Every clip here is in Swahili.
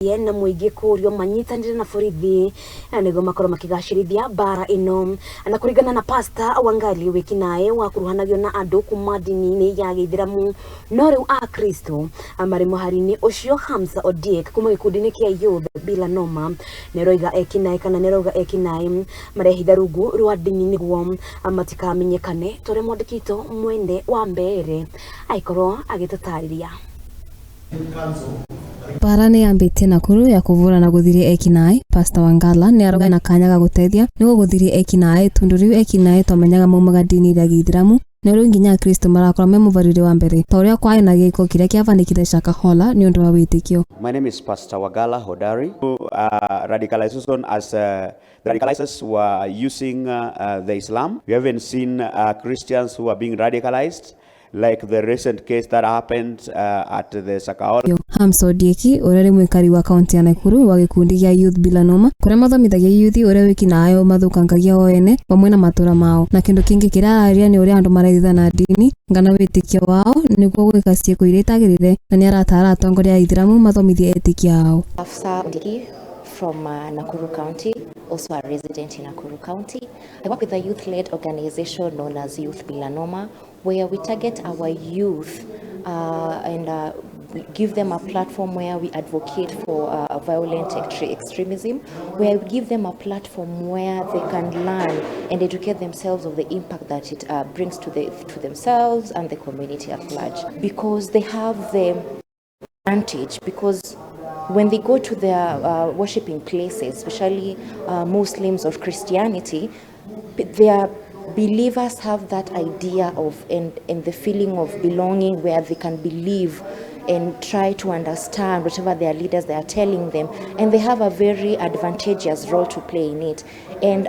na Muingi Kuurio Manyitanire na Borithi Niguo makorwo makigacirithia Mbaara ino na kuringana na Pastor Wikinai wa kuruhanagio na andu kuma ndini ya Gĩithĩramu no riu a Kristo mari muharini ucio Hamza Odiek kuma gikundini kia youth bila noma neroiga Wikinai kana neroiga Wikinai marehitha rungu rwa ndini niguo matikamenyekane tore mwandikito mwende wa mbere aikorwo agitutariria. Mbaara Niyaambiririe Nakuru ya kuvura guthiria Wikinai. Pastor Wangala ni aroga na kanya ga gutethia niguo guthiria Wikinai tundu riu Wikinai twamenyaga maumaga ndini ya Gĩithĩramu na riu nginya Kristo marakora me muvarire wa mbere ta uria kwai na giko kiria kiavanikire Shakahola ni undu wa witikio. My name is Pastor Wangala Hodari, who radicalization as the radicalizers who are using the Islam. We haven't seen Christians who are being radicalized like the recent case that happened at the Shakahola. Hamza Odiek urari mwikari wa kaunti ya Nakuru wa gikundi gia youth bila noma kuria mathomithagia youth uria Wikinai mathukangagia o ene pamwe na matura mao na kindu kingi kirararia ni uria andu maraithana ndini ngana witikio wao niguo gwika ciiko iria itagirire na ni aratara atongoria a Ithiramu mathomithie etikia ao. Afsa Odiek from Nakuru County, also a resident in Nakuru County. I work with a youth-led organization known as Youth Bila Noma, where we target our youth and give them a platform where we advocate for violent extremism, where we give them a platform where they can learn and educate themselves of the impact that it brings to themselves and the community at large. Because they have the advantage, because when they go to their worshipping places, especially Muslims or Christianity, their believers have that idea of and the feeling of belonging where they can believe and try to understand whatever their leaders they are telling them, and they have a very advantageous role to play in it. And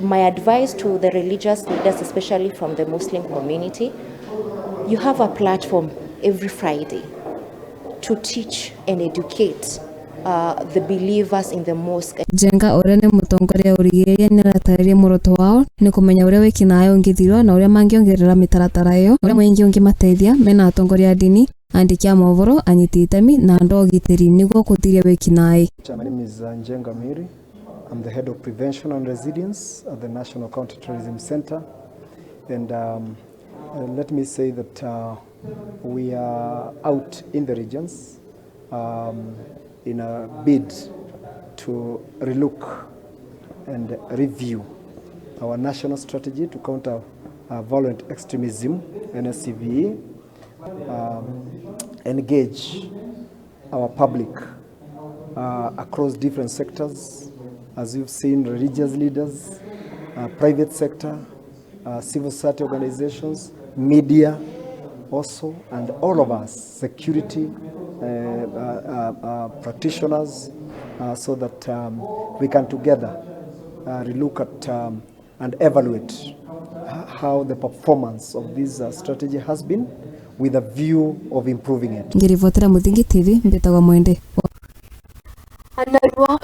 my advice to the religious leaders, especially from the Muslim community, you have a platform every Friday to teach and educate the believers in the mosque. Jenga urene mutongoria urigiria ni rataririe muroto wao ni kumenya uria Wikinai ungithirwa na uria mangiongerera mitaratara iyo uria Muingi ungimateithia mena atongoria dini andiki a movoro anyiti itemi na andu ogitiri niguo kuthiria Wikinai. My name is Njenga Miri. I'm the head of prevention and resilience at the National Counter-Terrorism Center, and let me say that we are out in the regions in a bid to relook and review our national strategy to counter violent extremism, NSCVE, engage our public across different sectors, as you've seen, religious leaders, private sector, civil society organizations, media also, and all of us, security practitioners, so that we can together relook at and evaluate how the performance of this strategy has been, with a view of improving it. Ngirivotera Muingi TV mbetagwa mwende. Anarua